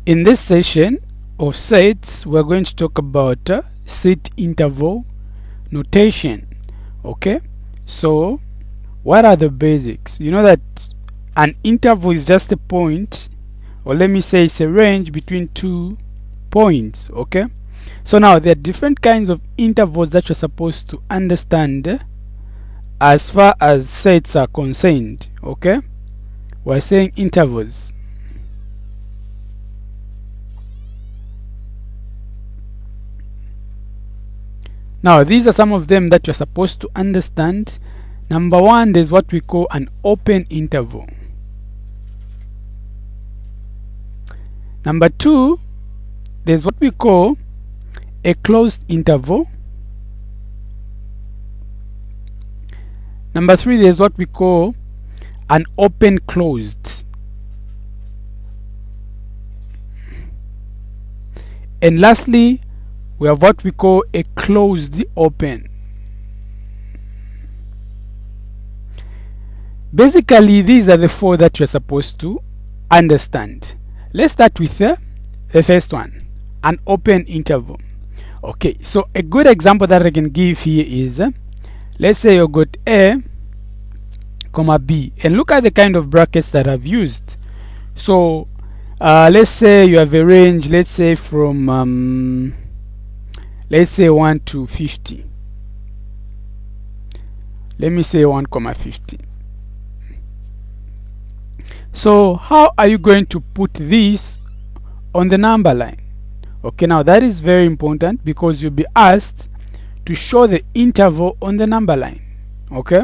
In this session of sets, we're going to talk about set interval notation. Okay, so what are the basics? You know that an interval is just a point, or let me say it's a range between 2 points. Okay, so now there are different kinds of intervals that you're supposed to understand as far as sets are concerned. Okay, we're saying intervals. Now these are some of them that you're supposed to understand. Number one, there's what we call an open interval. Number two, there's what we call a closed interval. Number three, there's what we call an open closed. And lastly, we have what we call a closed open. Basically, these are the 4 that you're supposed to understand. Let's start with the first one, an open interval. Okay, so a good example that I can give here is, let's say you got A, comma B, and look at the kind of brackets that I've used. So let's say you have a range, let's say from let's say 1 to 50. Let me say 1 comma 50. So how are you going to put this on the number line? Okay, now that is very important because you'll be asked to show the interval on the number line. Okay,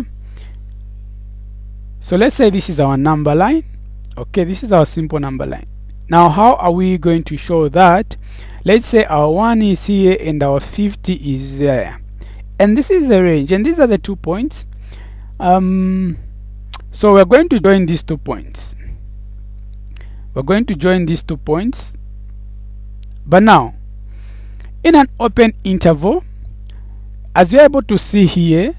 so let's say this is our number line. Okay, this is our simple number line. Now how are we going to show that? Let's say our 1 is here and our 50 is there, and this is the range, and these are the 2 points. So we're going to join these 2 points. We're going to join these 2 points. But now, in an open interval, as you're able to see here,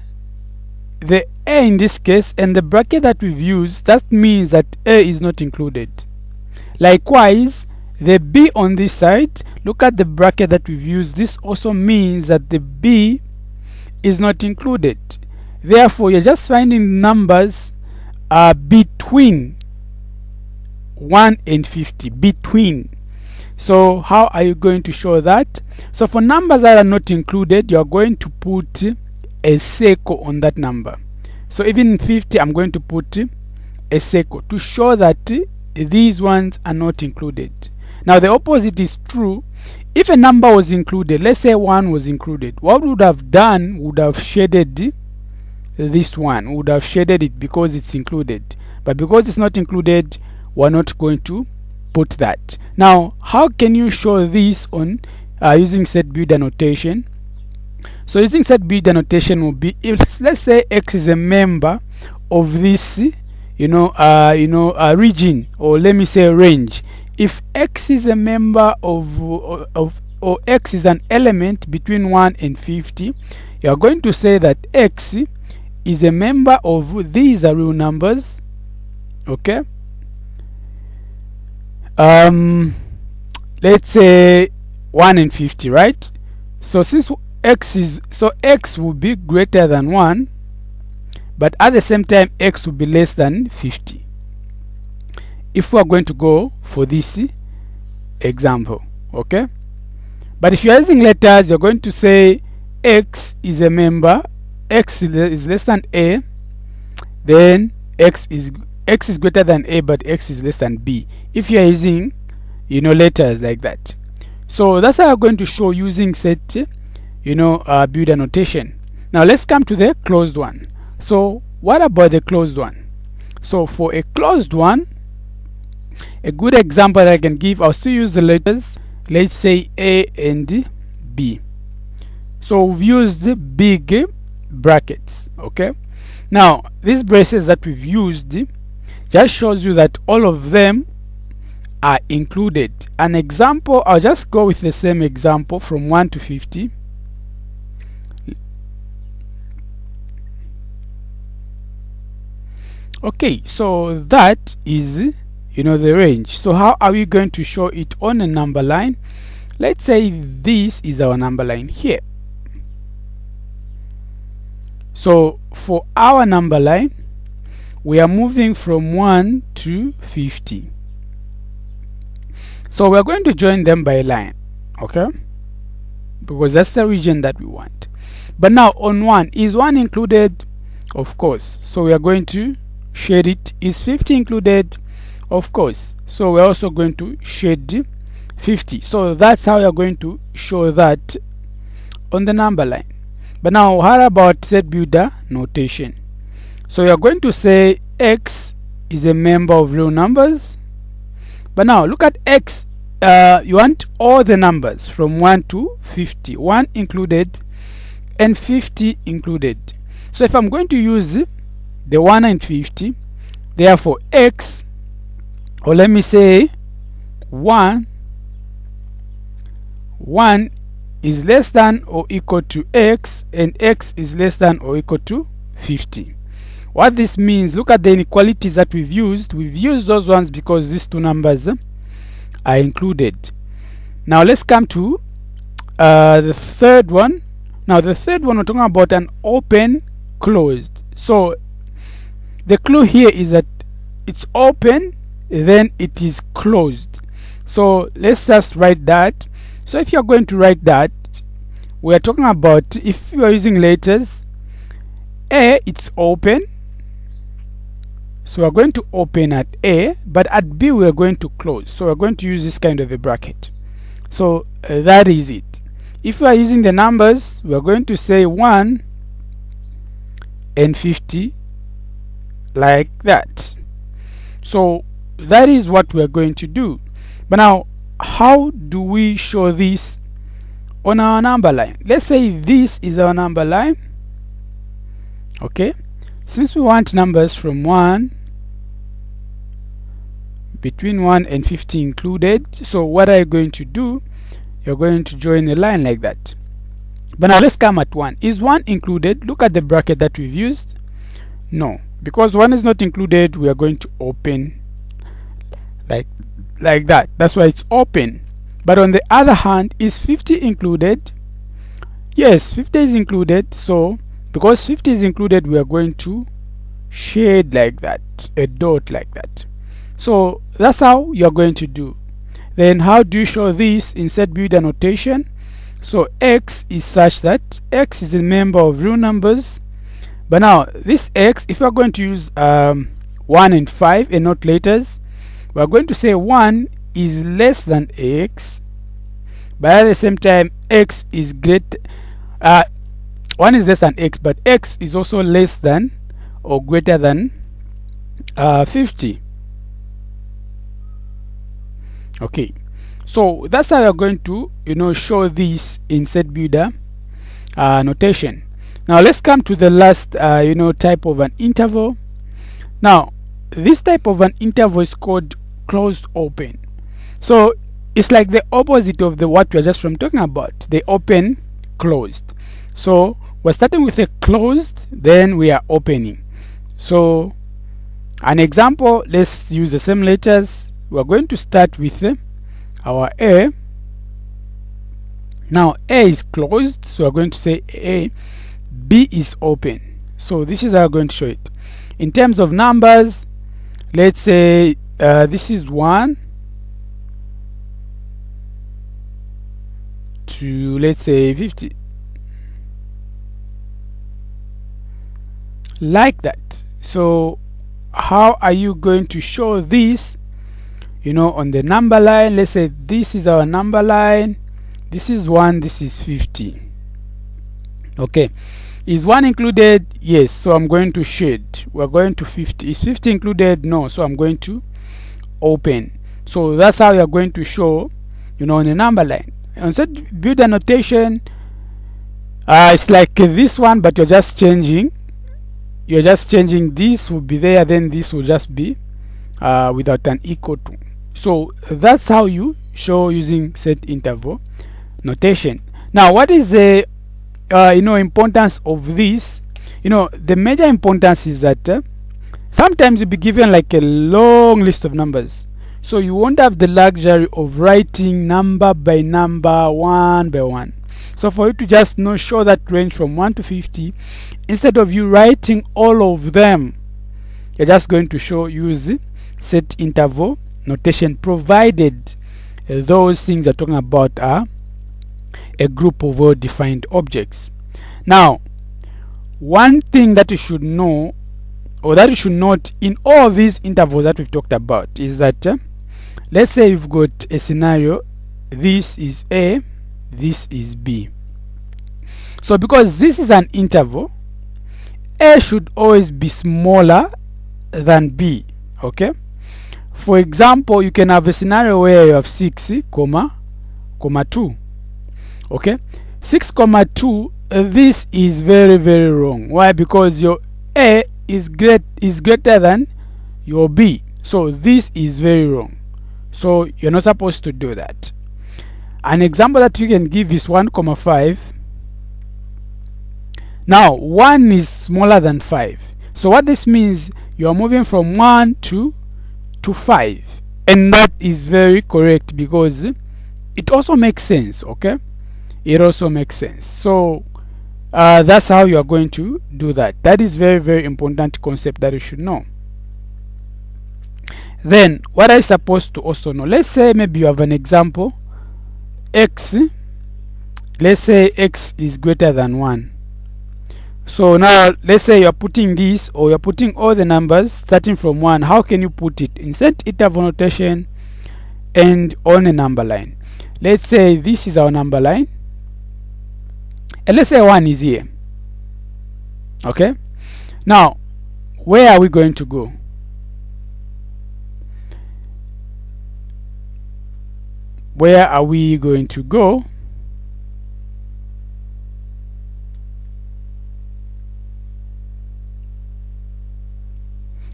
the A in this case and the bracket that we've used, that means that A is not included. Likewise, the B on this side, look at the bracket that we've used. This also means that the B is not included. Therefore, you're just finding numbers between 1 and 50. Between. So how are you going to show that? So for numbers that are not included, you're going to put a circle on that number. So even in 50, I'm going to put a circle to show that these ones are not included. Now the opposite is true. If a number was included, let's say 1 was included, what we would have done would have shaded this one, would have shaded it because it's included. But because it's not included, we're not going to put that. Now how can you show this on using set builder notation? So using set builder notation will be, if let's say X is a member of this region, or let me say range. If X is a member or X is an element between 1 and 50, you are going to say that X is a member of, these are real numbers. Okay, let's say 1 and 50, right? So since X will be greater than 1, but at the same time X will be less than 50. If we are going to go for this example, okay? But if you're using letters, you're going to say X is a member, X is less than A, then X is greater than A, but X is less than B. If you're using, letters like that. So that's how I'm going to show using set, builder notation. Now let's come to the closed one. So what about the closed one? So for a closed one, a good example that I can give, I'll still use the letters, let's say A and B. So we've used the big brackets. Okay, now these braces that we've used just shows you that all of them are included. An example, I'll just go with the same example from 1 to 50. Okay, so that is the range. So how are we going to show it on a number line? Let's say this is our number line here. So for our number line, we are moving from 1 to 50. So we're going to join them by line, okay? Because that's the region that we want. But now on 1, is 1 included? Of course. So we are going to shade it. Is 50 included? Of course. So we're also going to shade 50. So that's how you're going to show that on the number line. But now how about ZBuilder notation? So you're going to say X is a member of real numbers. But now look at X. You want all the numbers from 1 to 50. 1 included and 50 included. So if I'm going to use the 1 and 50, therefore X, or let me say 1 is less than or equal to X, and X is less than or equal to 50. What this means, look at the inequalities that we've used. We've used those ones because these two numbers are included. Now let's come to the third one. Now the third one, we're talking about an open closed. So the clue here is that it's open, then it is closed. So let's just write that. So if you're going to write that, we're talking about, if you are using letters, A, it's open. So we're going to open at A, but at B we're going to close. So we're going to use this kind of a bracket. So that is it. If we are using the numbers, we're going to say 1 and 50 like that. So that is what we're going to do. But now, how do we show this on our number line? Let's say this is our number line. Okay, since we want numbers from 1, between 1 and 50 included, so what are you going to do? You're going to join a line like that. But now let's come at 1. Is 1 included? Look at the bracket that we've used. No, because 1 is not included, we are going to open like that. That's why it's open. But on the other hand, is 50 included? Yes, 50 is included. So because 50 is included, we are going to shade like that, a dot like that. So that's how you're going to do. Then how do you show this in ZBuilder notation? So X is such that X is a member of real numbers. But now this X, if you're going to use 1 and 5 and not letters, we're going to say 1 is less than X, but at the same time X is great. 1 is less than X, but X is also less than or greater than 50. Okay, so that's how you're going to show this in ZBuilder notation. Now let's come to the last type of an interval. Now this type of an interval is called closed open. So it's like the opposite of the what we're just from talking about, the open closed. So we're starting with a closed, then we are opening. So an example, let's use the same letters. We're going to start with our A. Now A is closed, so we're going to say A. B is open. So this is how we're going to show it. In terms of numbers, let's say this is 1 to, let's say, 50. Like that. So how are you going to show this on the number line? Let's say this is our number line, this is 1, this is 50. Okay, is 1 included? Yes, so I'm going to shade. We're going to 50. Is 50 included? No, so I'm going to open. So that's how you're going to show on a number line. On ZBuilder notation, it's like this one, but you're just changing this will be there, then this will just be without an equal to. So that's how you show using set interval notation. Now what is the importance of this? The major importance is that sometimes you'll be given like a long list of numbers, So you won't have the luxury of writing number by number, one by one. So for you to just show that range from 1 to 50, instead of you writing all of them, you're just going to use set interval notation, provided those things are talking about are a group of well-defined objects. Now, one thing that you should know, or that you should note in all these intervals that we've talked about, is that let's say you've got a scenario, this is A, this is B. So because this is an interval, A should always be smaller than B. Okay, for example, you can have a scenario where you have 6, comma 2. Okay, 6, 2, this is very, very wrong. Why? Because your A is greater than your B. So this is very wrong. So you're not supposed to do that. An example that you can give is 1, 5. Now 1 is smaller than 5. So what this means, you are moving from 1 to 5, and that is very correct because it also makes sense. Okay, it also makes sense. So that's how you are going to do that. That is very, very important concept that you should know. Then what are you supposed to also know? Let's say maybe you have an example, x, let's say x is greater than 1. So now let's say you're putting this, or you're putting all the numbers starting from 1. How can you put it? In set interval notation and on a number line. Let's say this is our number line, and let's say 1 is here. Okay, now where are we going to go? Where are we going to go?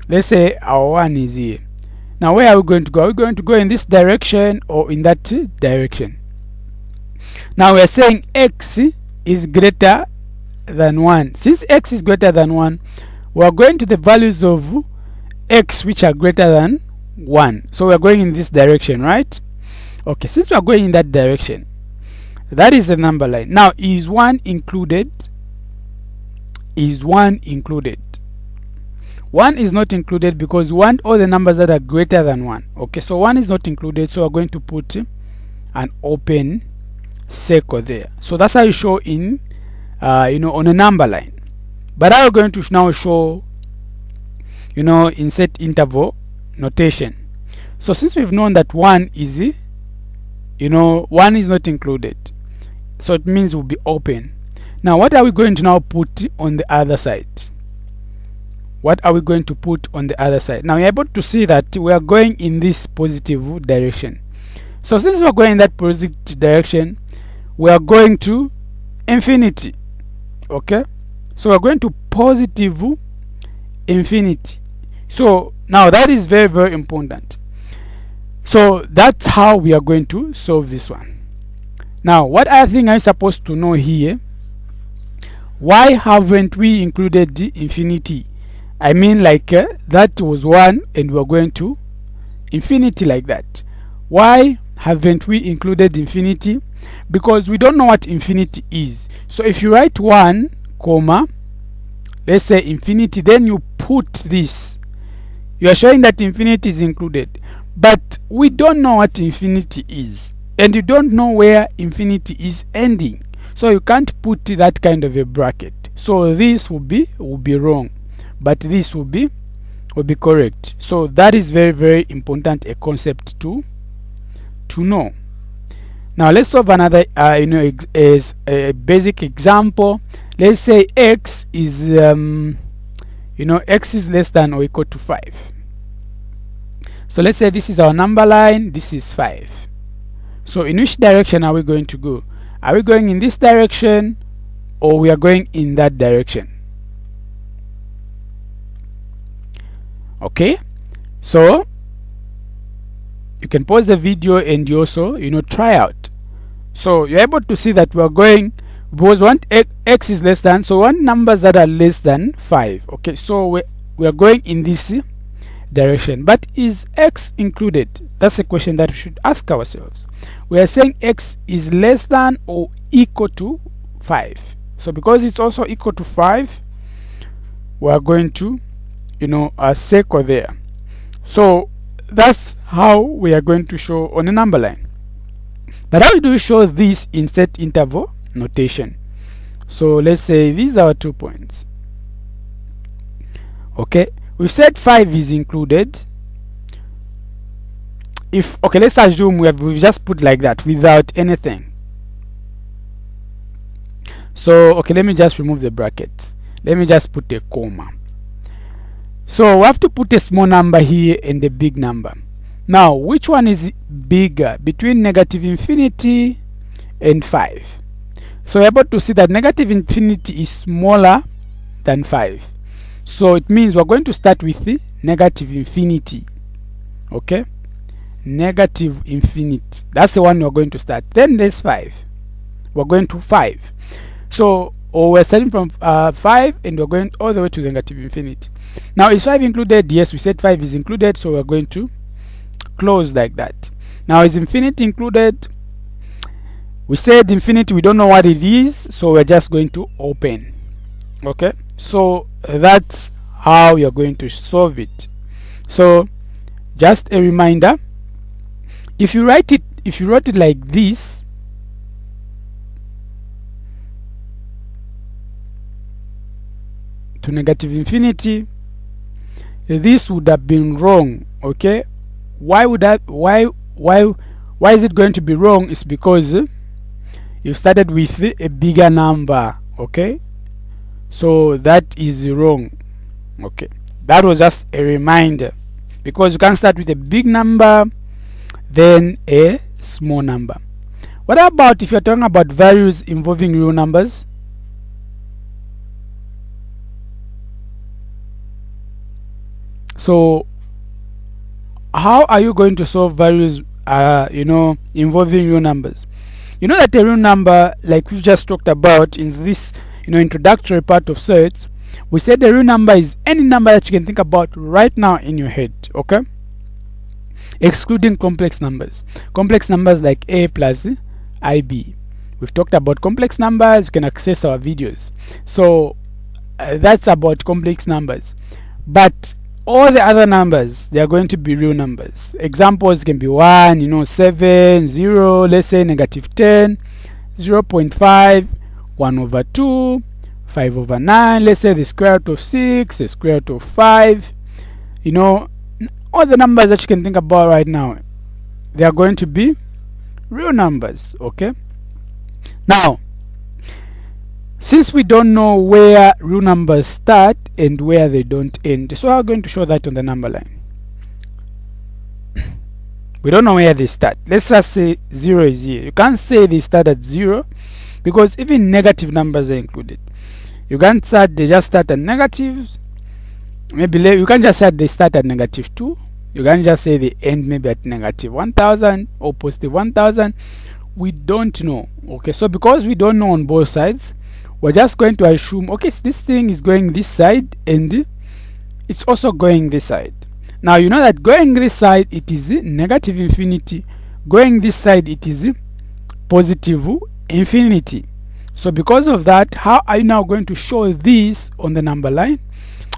Let's say our 1 is here. Now where are we going to go? Are we going to go in this direction or in that direction? Now we are saying x is greater than 1. Since x is greater than 1, we are going to the values of x which are greater than 1. So we are going in this direction, right? Okay, since we are going in that direction, that is the number line. Now, is 1 included? Is 1 included? 1 is not included because we want all the numbers that are greater than 1. Okay, so 1 is not included, so we're going to put an open circle there. So that's how you show in on a number line. But I'm going to now show in set interval notation. So since we've known that 1 is 1 is not included, so it means we'll be open. Now what are we going to now put on the other side? What are we going to put on the other side? Now you're able to see that we are going in this positive direction. So since we're going in that positive direction, we are going to infinity. Okay, so we're going to positive infinity. So now that is very, very important. So that's how we are going to solve this one. Now what other thing I'm supposed to know here? Why haven't we included the infinity? I mean, like that was 1 and we're going to infinity like that. Why haven't we included infinity? Because we don't know what infinity is. So if you write 1 comma, let's say infinity, then you put this, you are showing that infinity is included. But we don't know what infinity is, and you don't know where infinity is ending, so you can't put that kind of a bracket. So this will be wrong, but this will be correct. So that is very, very important, a concept to know. Now let's solve another is a basic example. Let's say x is x is less than or equal to 5. So let's say this is our number line, this is 5. So in which direction are we going to go? Are we going in this direction, or we are going in that direction? Okay, so you can pause the video and you also try out. So you're able to see that we are going, because we want x is less than, so we want numbers that are less than 5. Okay, so we are going in this direction. But is x included? That's a question that we should ask ourselves. We are saying x is less than or equal to 5. So because it's also equal to 5, we are going to, circle there. So that's how we are going to show on a number line. But how do we show this in set interval notation? So let's say these are our 2 points. Okay, we said 5 is included. Let's assume we've just put like that without anything. So let me just remove the brackets. Let me just put a comma. So we have to put a small number here and a big number. Now, which one is bigger between negative infinity and 5? So we're able to see that negative infinity is smaller than 5. So it means we're going to start with the negative infinity. Okay? Negative infinity. That's the one we're going to start. Then there's 5. We're going to 5. So we're starting from 5 and we're going all the way to negative infinity. Now, is 5 included? Yes, we said 5 is included, so we're going to close like that. Now, is infinity included? We said infinity, we don't know what it is, so we're just going to open. Okay, so that's how you're going to solve it. So just a reminder, if you wrote it like this, to negative infinity, this would have been wrong. Okay, why is it going to be wrong? It's because you started with a bigger number. Okay, so that is wrong. Okay, that was just a reminder, because you can start with a big number then a small number. What about if you're talking about values involving real numbers? So how are you going to solve values involving real numbers? You know that a real number, like we just talked about in this introductory part of sets, we said a real number is any number that you can think about right now in your head. Okay, excluding complex numbers like a plus ib. We've talked about complex numbers. You can access our videos. So that's about complex numbers. But all the other numbers, they are going to be real numbers. Examples can be 1, 7, 0, let's say negative 10, 0.5, 1 over 2, 5 over 9, let's say the square root of 6, the square root of 5. All the numbers that you can think about right now, they are going to be real numbers. Okay, now since we don't know where real numbers start and where they don't end, so I'm going to show that on the number line. We don't know where they start. Let's just say 0 is here. You can't say they start at 0 because even negative numbers are included. You can't start, they just start at negatives. Maybe you can just say they start at negative 2. You can just say they end maybe at negative 1000 or positive 1000. We don't know. Okay, so because we don't know on both sides, we're just going to assume, okay, so this thing is going this side and it's also going this side. Now you know that going this side it is negative infinity, going this side it is positive infinity. So because of that, how are you now going to show this on the number line,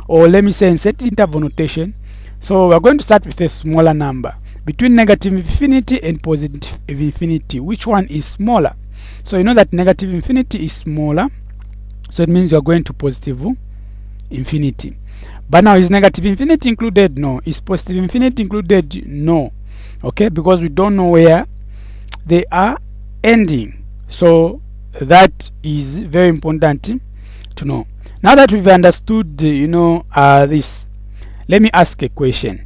or let me say in set interval notation? So we're going to start with a smaller number between negative infinity and positive infinity. Which one is smaller? So you know that negative infinity is smaller, so it means you're going to positive infinity. But now, is negative infinity included? No. Is positive infinity included? No. Okay, because we don't know where they are ending. So that is very important to know. Now that we've understood this, let me ask a question.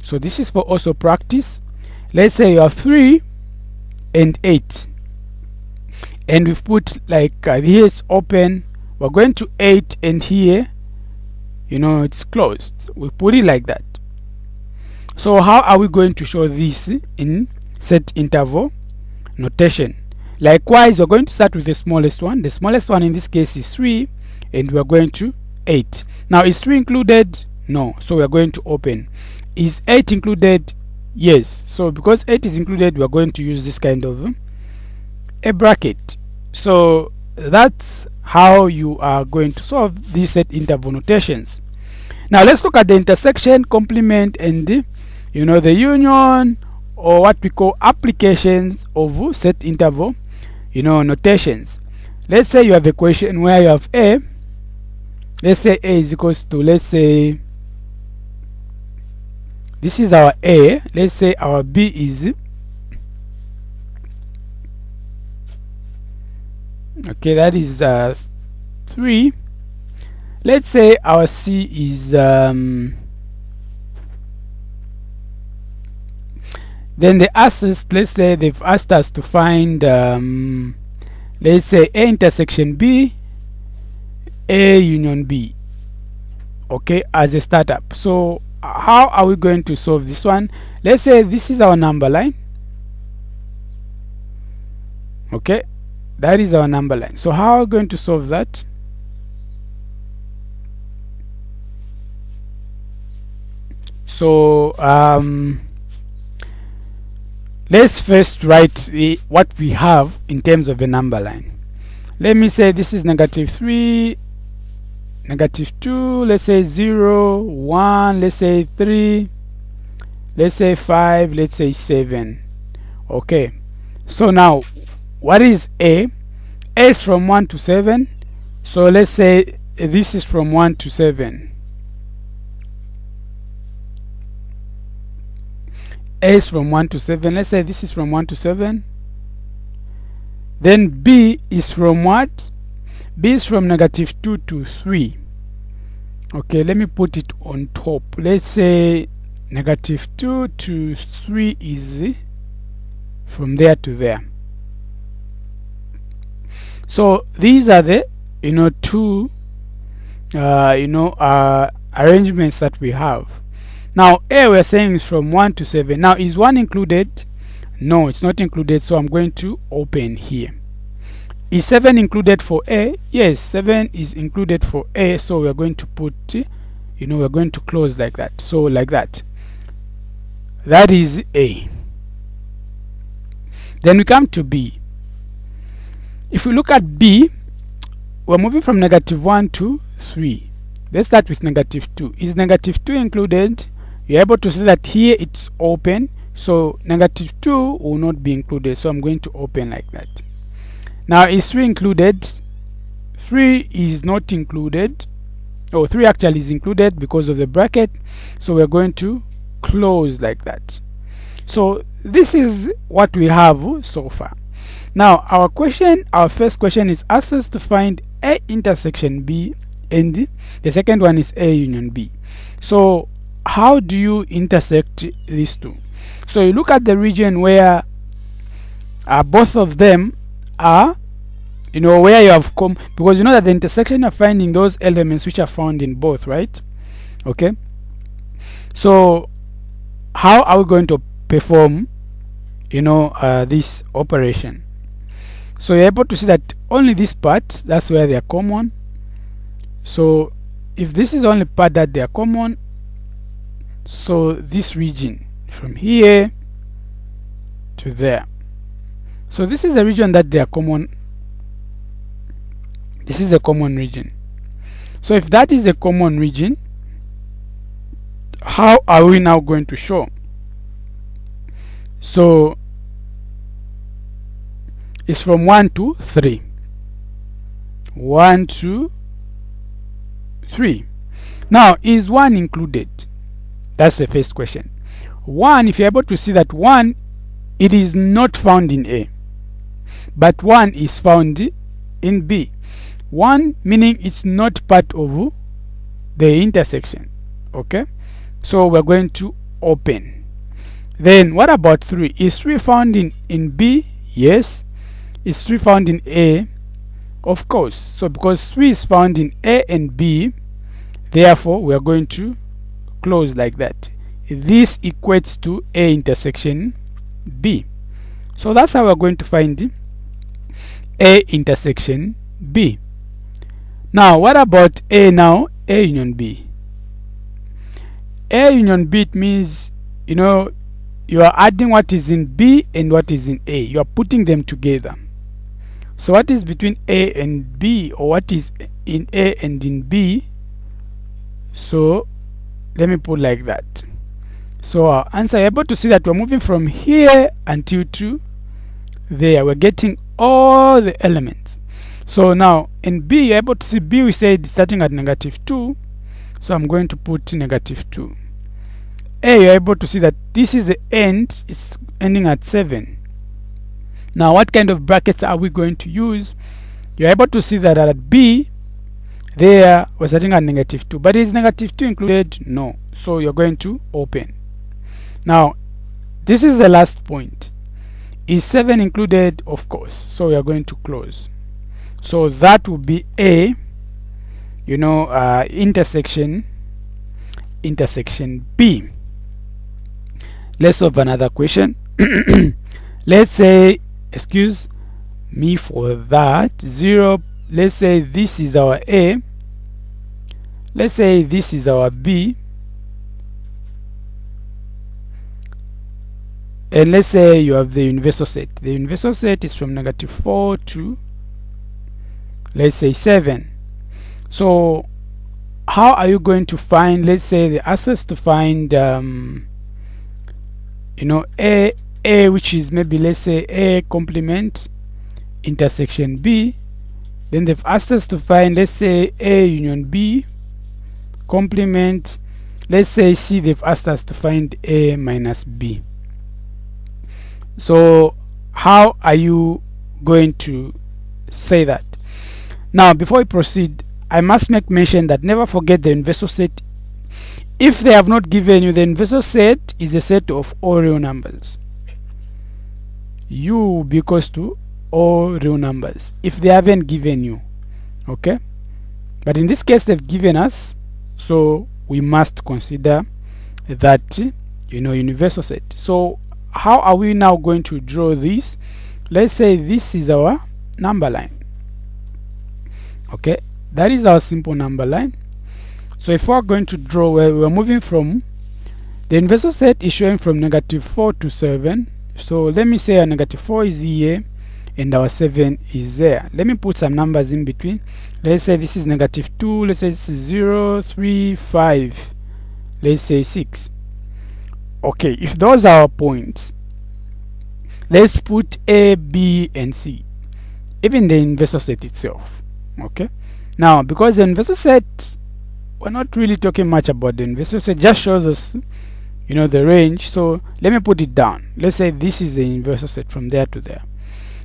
So this is for also practice. Let's say you have 3 and 8, and we've put like here it's open, we're going to 8, and here it's closed. We put it like that. So how are we going to show this in set interval notation? Likewise, we're going to start with the smallest one. The smallest one in this case is 3, and we're going to 8. Now, is 3 included? No. So we are going to open. Is 8 included? Yes. So because 8 is included, we are going to use this kind of a bracket. So that's how you are going to solve these set interval notations. Now let's look at the intersection, complement, and the union, or what we call applications of set interval notations. Let's say you have a question where you have a, let's say a is equals to, let's say this is our a, let's say our b is, okay, that is 3. Let's say our c is then they asked us, let's say they've asked us to find let's say a intersection b, a union b, okay, as a startup. So how are we going to solve this one? Let's say this is our number line, okay, that is our number line. So how are we going to solve that? So let's first write what we have in terms of a number line. Let me say this is -3, -2, let's say 0, 1, let's say 3, let's say 5, let's say 7. Okay, so now what is a? A is from 1 to 7. So let's say this is from 1 to 7. A is from 1 to 7. Let's say this is from 1 to 7. Then b is from what? B is from -2 to 3. Okay, let me put it on top. Let's say -2 to 3 is from there to there. So these are the two arrangements that we have. Now a, we're saying, is from 1 to 7. Now is 1 included? No, it's not included, so I'm going to open here. Is 7 included for a? Yes, 7 is included for a, so we're going to put we're going to close like that. So like that. That is a. Then we come to b. If we look at b, we're moving from -1 to 3. Let's start with -2. Is -2 included? You're able to see that here it's open, so -2 will not be included, so I'm going to open like that. Now is 3 included? 3 is not included. 3 actually is included because of the bracket, so we're going to close like that. So this is what we have so far. Now our first question is asked us to find a intersection b, and the second one is a union b. So how do you intersect these two? So you look at the region where both of them are, where you have come, because you know that the intersection of finding those elements which are found in both, right? Okay, so how are we going to perform this operation? So you're able to see that only this part, that's where they are common. So if this is the only part that they are common, so this region from here to there, so this is the region that they are common. This is a common region. So if that is a common region, how are we now going to show? So it's from 1 to 3. 1 to 3. Now is 1 included? That's the first question. 1, if you're able to see that 1, it is not found in A, but 1 is found in B. 1 meaning it's not part of the intersection. Okay, so we're going to open. Then what about 3? Is 3 found in B? Yes. Is 3 found in A? Of course. So because 3 is found in A and B, therefore we are going to close like that. This equates to A intersection B. So that's how we're going to find A intersection B. Now what about A now? A union B. A union B, it means, you know, you are adding what is in B and what is in A. You are putting them together. So what is between A and B, or what is in A and in B? So let me put like that. So our answer, you're able to see that we're moving from here until to there. We're getting all the elements. So now in B, you're able to see B, we said starting at -2. So I'm going to put -2. A, you're able to see that this is the end. It's ending at 7. Now, what kind of brackets are we going to use? You're able to see that at B, there we're starting at -2. But is -2 included? No. So you're going to open. Now, this is the last point. Is 7 included? Of course. So we are going to close. So that will be A, you know, intersection B. Let's solve another question. Let's say, excuse me for that, 0. Let's say this is our A. Let's say this is our B. And let's say you have the universal set. The universal set is from -4 to, let's say, 7. So how are you going to find, let's say, the access to find you know, A, which is maybe, let's say, A complement intersection B. Then they've asked us to find, let's say, A union B complement, let's say, C. They've asked us to find A minus B. So how are you going to say that? Now, before we proceed, I must make mention that never forget the universal set. If they have not given you, the universal set is a set of all real numbers. U will be equals to all real numbers if they haven't given you. Okay, but in this case they've given us, so we must consider that, you know, universal set. So how are we now going to draw this? Let's say this is our number line. Okay, that is our simple number line. So if we're going to draw, where we're moving from, the universal set is showing from -4 to 7. So let me say our -4 is here and our 7 is there. Let me put some numbers in between. Let's say this is -2. Let's say this is 0, 3, 5. Let's say 6. Okay, if those are our points, let's put A, B, and C, even the universal set itself. Okay, now because the universal set, we're not really talking much about the universal set, just shows us, you know, the range. So let me put it down. Let's say this is the universal set from there to there.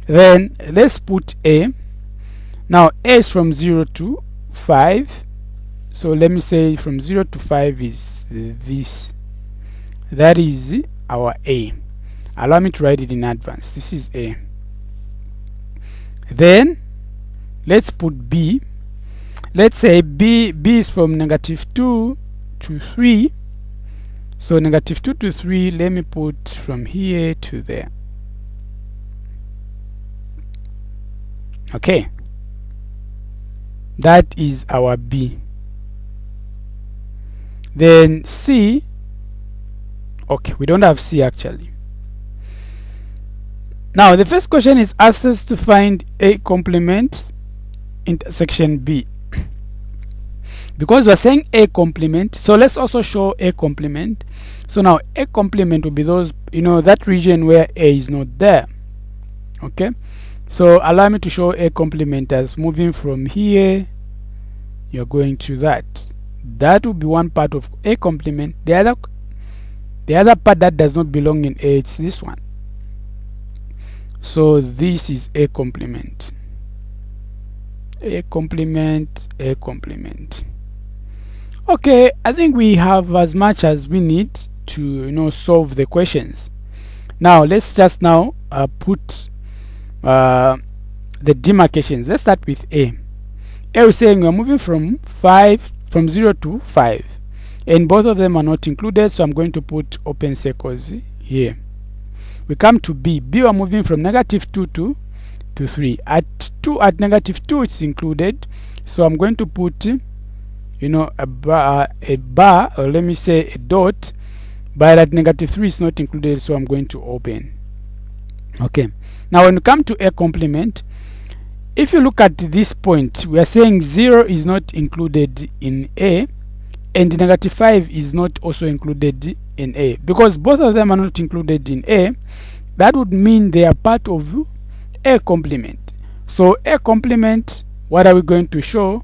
Then let's put A. Now A is from 0 to 5. So let me say from 0 to 5 is this. That is our A. Allow me to write it in advance. This is A. Then let's put B. Let's say B is from -2 to 3. So -2 to 3, let me put from here to there. Okay, that is our B. Then C, okay, we don't have C actually. Now the first question is asked us to find A complement intersection B. Because we're saying A complement, so let's also show A complement. So now A complement will be those, you know, that region where A is not there. Okay, so allow me to show A complement as moving from here, you're going to that. That will be one part of A complement. The other part that does not belong in A, it's this one. So this is A complement. A complement, A complement. Okay, I think we have as much as we need to, you know, solve the questions. Now let's just now put the demarcations. Let's start with A. A is saying we're moving from 0 to 5, and both of them are not included, so I'm going to put open circles here. We come to B. We're moving from -2 to 3. At -2 it's included, so I'm going to put, a bar, or let me say a dot, but at -3 is not included, so I'm going to open. Okay, now when you come to a complement, if you look at this point, we are saying 0 is not included in A, and -5 is not also included in A. Because both of them are not included in A, that would mean they are part of A complement. So A complement, what are we going to show?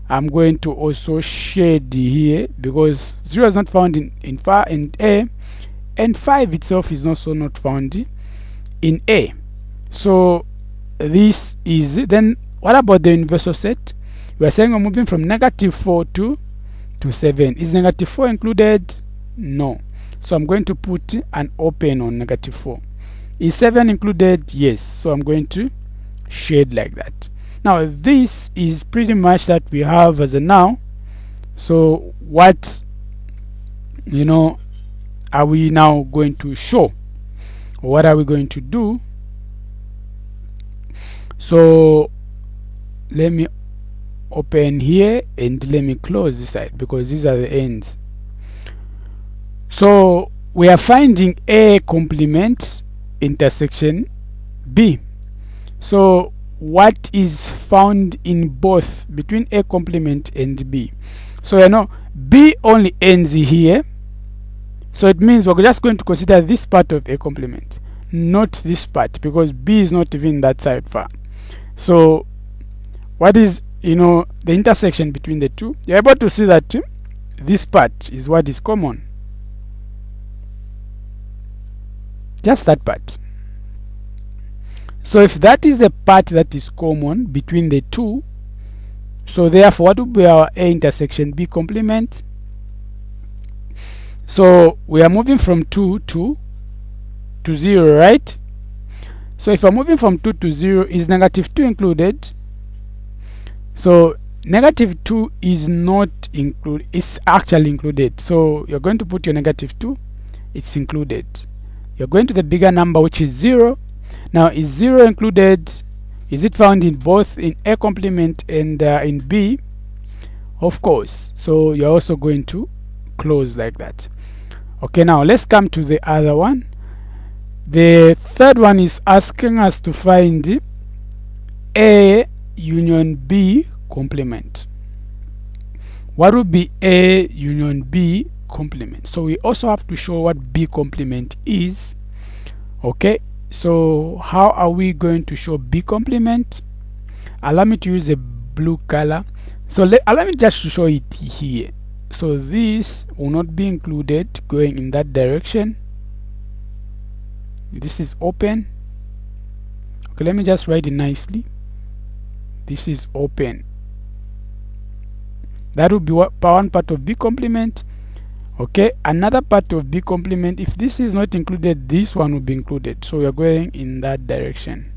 I'm going to also shade here, because 0 is not found in A, and 5 itself is also not found in A. So this is, then what about the universal set? We are saying we're moving from -4 to 7. Is -4 included? No. So I'm going to put an open on -4. Is 7 included? Yes. So I'm going to shade like that. Now this is pretty much that we have as a now. So what are we now going to show? What are we going to do? So let me open here and let me close this side, because these are the ends. So we are finding A complement intersection B. So what is found in both, between A complement and B? So B only ends here, so it means we're just going to consider this part of A complement, not this part, because B is not even that side far. So what is the intersection between the two? You're able to see that this part is what is common, just that part. So if that is the part that is common between the two, so therefore what would be our A intersection B complement? So we are moving from 2 to 0, right? So if I'm moving from 2 to 0, is -2 included? So -2 is not included, it's actually included. So you're going to put your -2, it's included. You're going to the bigger number, which is 0. Now is 0 included? Is it found in both in A complement and in B? Of course. So you're also going to close like that. Okay, now let's come to the other one. The third one is asking us to find A union B complement. What would be A union B complement? So we also have to show what B complement is. Okay, so how are we going to show B complement? Allow me to use a blue color. So allow me just to show it here. So this will not be included going in that direction. This is open. Okay, let me just write it nicely. This is open. That would be one part of B complement. Okay, another part of B complement, if this is not included, this one will be included. So we are going in that direction.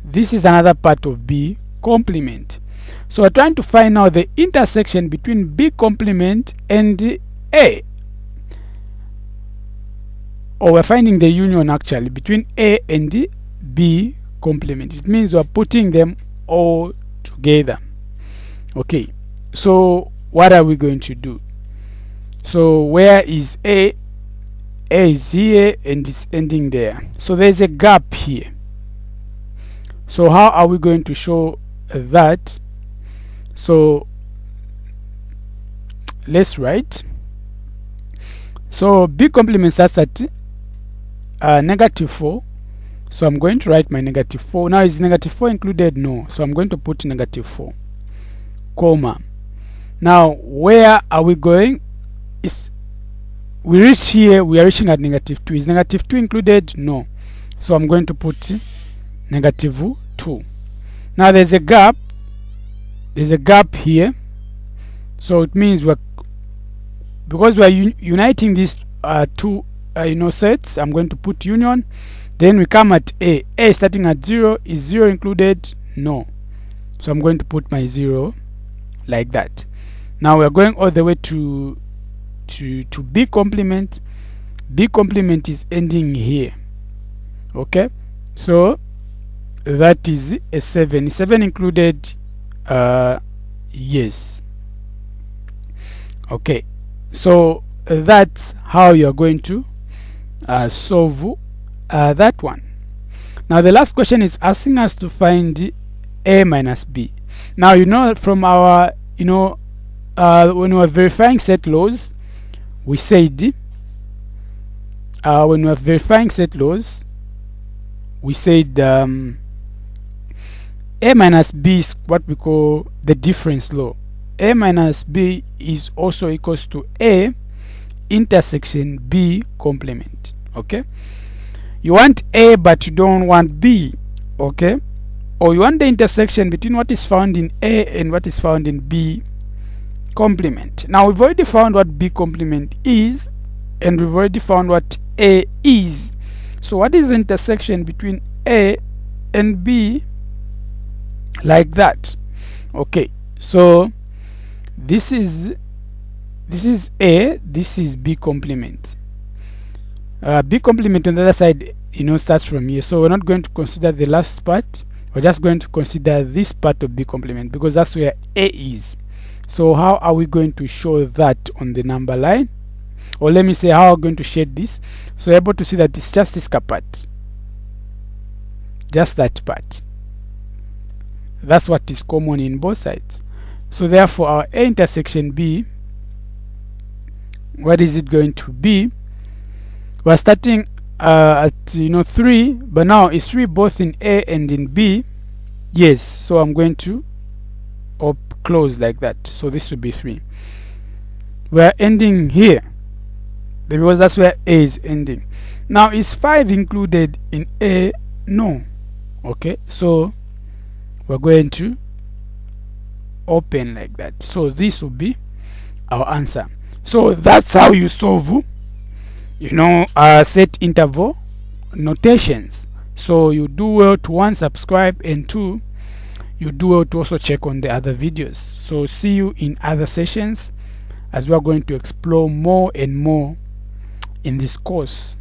This is another part of B complement. So we're trying to find out the intersection between B complement and A. Or we're finding the union actually between A and B complement. It means we're putting them all together. Okay, so what are we going to do? So where is A? A is here and it's ending there. So there's a gap here. So how are we going to show that? So let's write. So B complement starts at -4. So I'm going to write my -4. Now is -4 included? No. So I'm going to put -4, comma. Now where are we going? We reach here, we are reaching at -2. Is -2 included? No. So I'm going to put -2. Now there's a gap. There's a gap here. So it means because we are uniting these two sets, I'm going to put union. Then we come at A. A starting at 0. Is 0 included? No. So I'm going to put my 0 like that. Now we're going all the way to B complement. B complement is ending here. Okay, so that is a 7. Is 7 included? yes. Okay, so that's how you're going to solve that one. Now the last question is asking us to find a minus b. Now you know from our when we are verifying set laws, we said when we are verifying set laws, we said a minus b is what we call the difference law. A minus b is also equals to a intersection b complement. Okay, you want a but you don't want b. Okay, or you want the intersection between what is found in a and what is found in b complement. Now we've already found what b complement is, and we've already found what a is. So what is the intersection between a and b? Like that. Okay, so this is a, this is b complement. B complement on the other side starts from here, so we're not going to consider the last part. We're just going to consider this part of b complement because that's where a is. So how are we going to show that on the number line? Or let me say, how are we going to shade this so you're able to see that it's just this part, just that part. That's what is common in both sides. So therefore our a intersection b, what is it going to be? We're starting at 3, but now is 3 both in a and in b? Yes, so I'm going to close like that, so this will be 3. We're ending here because that's where a is ending. Now is 5 included in a? No. Okay, so we're going to open like that, so this will be our answer. So that's how you solve set interval notations. So you do well to 1, subscribe, and 2, you do well to also check on the other videos. So see you in other sessions as we are going to explore more and more in this course.